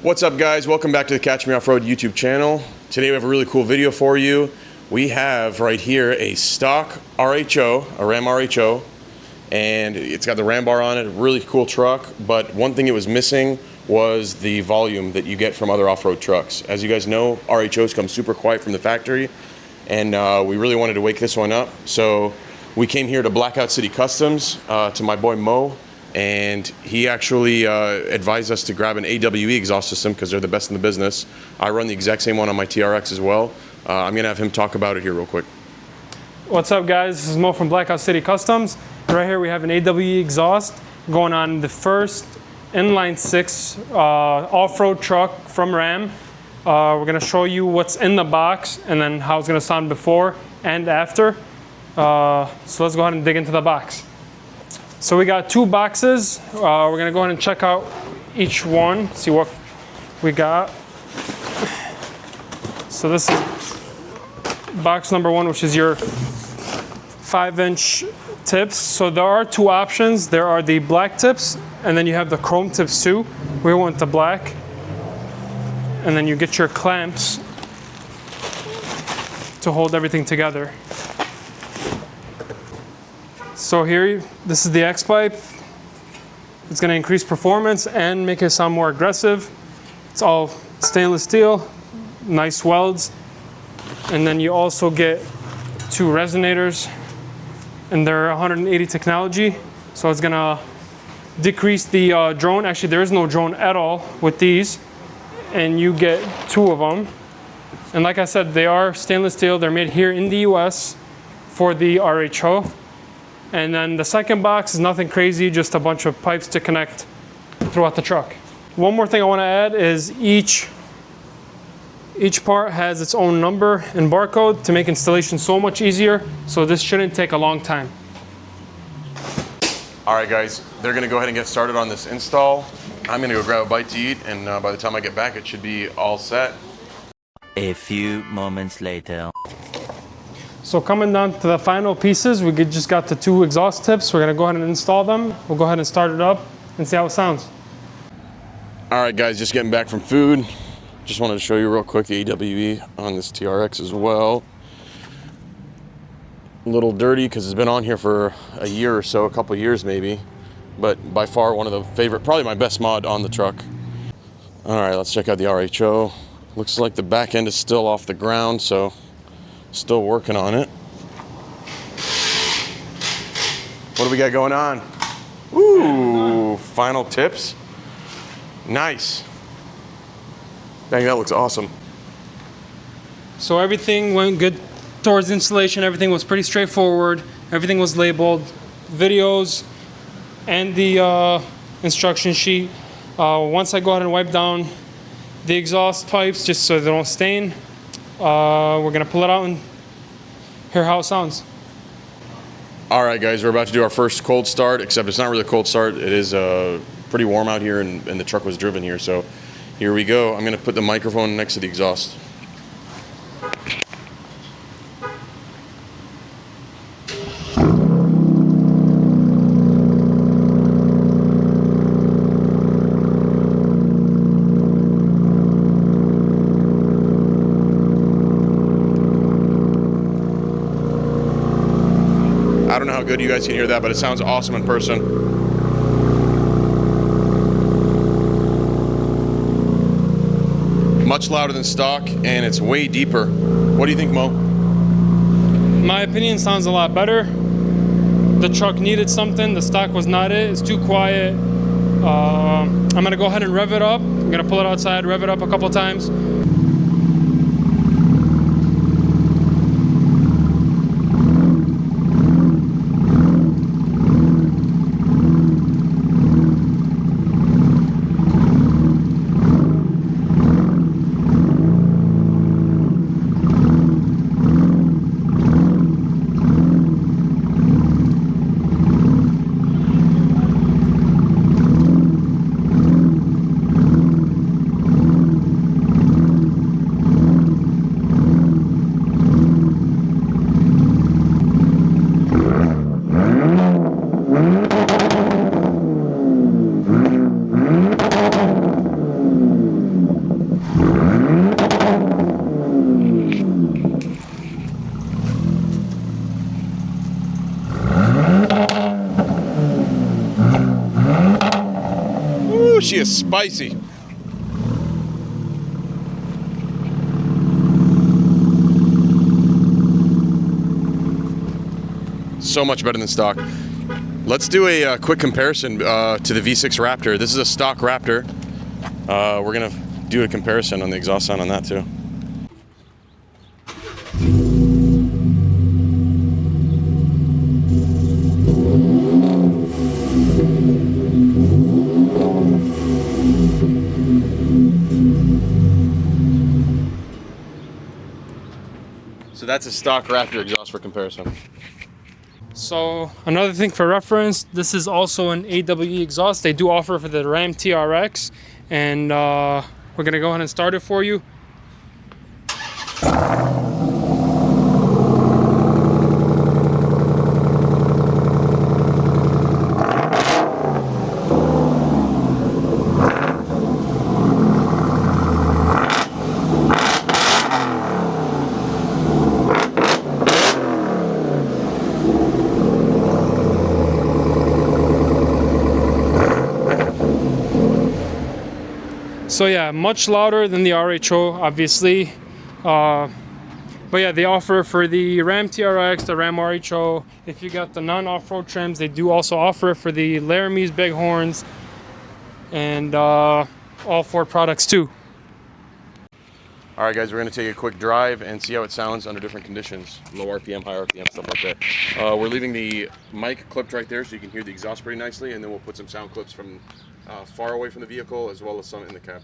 What's up, guys? Welcome back to the Catch Me Off-Road YouTube channel. Today we have a really cool video for you. We have right here a stock RHO, a Ram RHO, and it's got the Ram bar on it, a really cool truck, but one thing it was missing was the volume that you get from other off-road trucks. As you guys know, RHOs come super quiet from the factory, and we really wanted to wake this one up. So we came here to Blackout City Customs, to my boy Mo, and he actually advised us to grab an AWE exhaust system because they're the best in the business. I run the exact same one on my TRX as well. I'm gonna have him talk about it here real quick. What's up, guys? This is Mo from Blackout City Customs. Right here we have an AWE exhaust going on the first inline 6 off-road truck from Ram. We're gonna show you what's in the box and then how it's gonna sound before and after. So let's go ahead and dig into the box. So we got 2 boxes. We're gonna go ahead and check out each one, see what we got. So this is box number 1, which is your 5-inch tips. So there are 2 options. There are the black tips, and then you have the chrome tips too. We went the black. And then you get your clamps to hold everything together. So here, this is the X pipe. It's gonna increase performance and make it sound more aggressive. It's all stainless steel, nice welds. And then you also get 2 resonators, and they're 180 technology. So it's gonna decrease the drone. Actually, there is no drone at all with these, and you get 2 of them. And like I said, they are stainless steel. They're made here in the US for the RHO. And then the second box is nothing crazy, just a bunch of pipes to connect throughout the truck. One more thing I want to add is each part has its own number and barcode to make installation so much easier. So this shouldn't take a long time. All right, guys, they're gonna go ahead and get started on this install. I'm gonna go grab a bite to eat, and by the time I get back, it should be all set. A few moments later. So coming down to the final pieces, we just got the 2 exhaust tips. We're gonna go ahead and install them. We'll go ahead and start it up and see how it sounds. All right, guys, just getting back from food. Just wanted to show you real quick the AWE on this TRX as well. A little dirty because it's been on here for a year or so, a couple years maybe, but by far one of the favorite, probably my best mod on the truck. All right, let's check out the RHO. Looks like the back end is still off the ground, so still working on it. What do we got going on? Ooh, final tips. Nice. Dang, that looks awesome. So everything went good towards installation. Everything was pretty straightforward. Everything was labeled, videos, and the instruction sheet. Once I go ahead and wipe down the exhaust pipes just so they don't stain, we're gonna pull it out and hear how it sounds. All right, guys, we're about to do our first cold start, except it's not really a cold start. It is pretty warm out here, and the truck was driven here, so here we go. I'm gonna put the microphone next to the exhaust. I don't know how good you guys can hear that, but it sounds awesome in person. Much louder than stock, and it's way deeper. What do you think, Mo? My opinion, sounds a lot better. The truck needed something. The stock was not it. It's too quiet. I'm gonna go ahead and rev it up. I'm gonna pull it outside, rev it up a couple times. She is spicy. So much better than stock. Let's do a quick comparison to the V6 Raptor. This is a stock Raptor. We're gonna do a comparison on the exhaust sound on that too. So that's a stock Raptor exhaust for comparison. So another thing for reference, this is also an AWE exhaust. They do offer for the Ram TRX, and we're gonna go ahead and start it for you. So yeah, much louder than the RHO, obviously. But yeah, they offer for the Ram TRX, the Ram RHO. If you got the non-off-road trims, they do also offer it for the Laramies Bighorns and all Ford products too. All right, guys, we're gonna take a quick drive and see how it sounds under different conditions. Low RPM, high RPM, stuff like that. We're leaving the mic clipped right there so you can hear the exhaust pretty nicely, and then we'll put some sound clips from far away from the vehicle as well as some in the cab.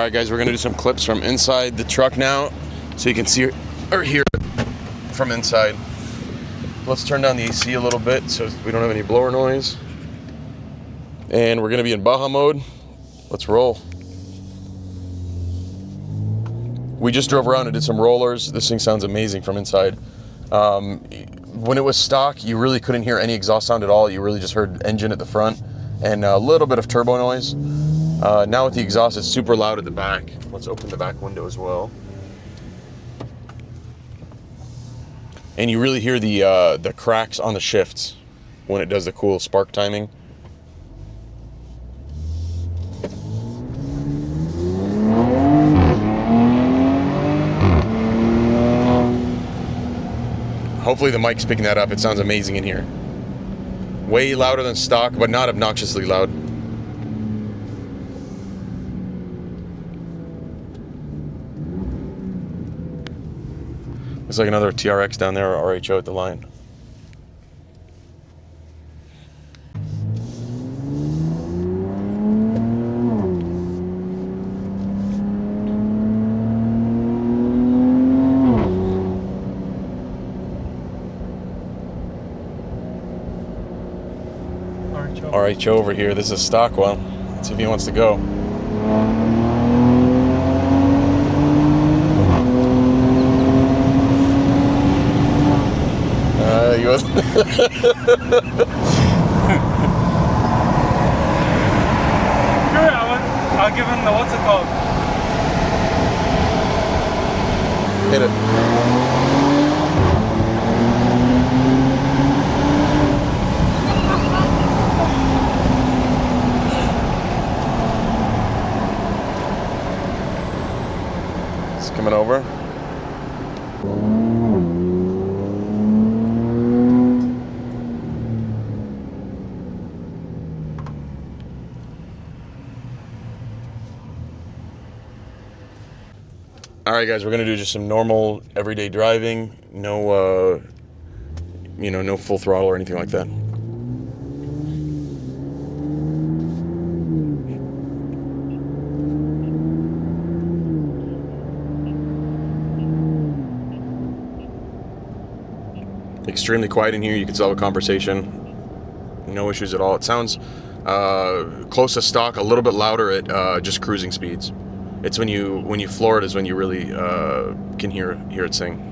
right, guys, we're gonna do some clips from inside the truck now, so you can see or hear it from inside. Let's turn down the AC a little bit so we don't have any blower noise. And we're gonna be in Baja mode. Let's roll. We just drove around and did some rollers. This thing sounds amazing from inside. When it was stock, you really couldn't hear any exhaust sound at all. You really just heard engine at the front and a little bit of turbo noise. Now with the exhaust, it's super loud at the back. Let's open the back window as well. And you really hear the cracks on the shifts when it does the cool spark timing. Hopefully the mic's picking that up. It sounds amazing in here. Way louder than stock, but not obnoxiously loud. Looks like another TRX down there, or RHO at the line. RHO over here. This is a stock one. Let's see if he wants to go. He was. Sure, I'll give him the, what's it called? Hit it. Coming over. All right, guys, we're gonna do just some normal everyday driving. No, no full throttle or anything like that. Extremely quiet in here. You can still have a conversation. No issues at all. It sounds close to stock, a little bit louder at just cruising speeds. It's when you floor it is when you really can hear it sing.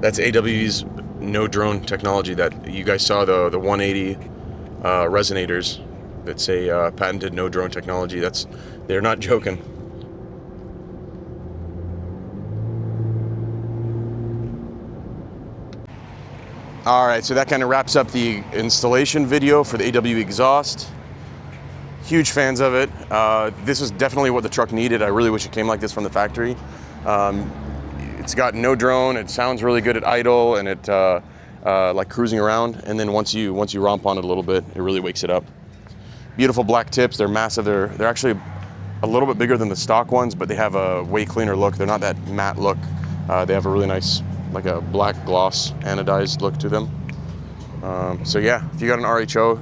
That's AWE's no drone technology that you guys saw, the 180 resonators. That's a patented no drone technology. They're not joking. All right, so that kind of wraps up the installation video for the AWE exhaust. Huge fans of it. This is definitely what the truck needed. I really wish it came like this from the factory. It's got no drone. It sounds really good at idle and it like cruising around. And then once you romp on it a little bit, it really wakes it up. Beautiful black tips. They're massive. They're actually a little bit bigger than the stock ones, but they have a way cleaner look. They're not that matte look. They have a really nice, like a black gloss anodized look to them. So yeah, if you got an RHO,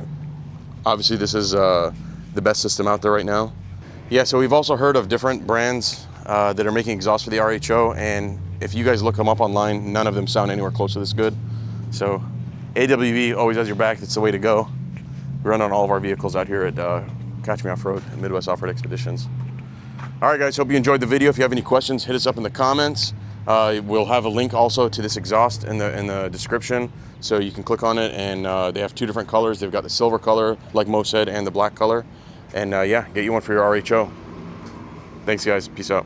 obviously this is the best system out there right now. Yeah, so we've also heard of different brands that are making exhaust for the RHO, and if you guys look them up online, none of them sound anywhere close to this good. So AWE always has your back. That's the way to go. We run on all of our vehicles out here at Catch Me Off-Road and Midwest Off-Road Expeditions. All right, guys, hope you enjoyed the video. If you have any questions, hit us up in the comments. We'll have a link also to this exhaust in the description, so you can click on it, and they have two different colors. They've got the silver color, like Mo said, and the black color. And yeah, get you one for your RHO. Thanks, guys. Peace out.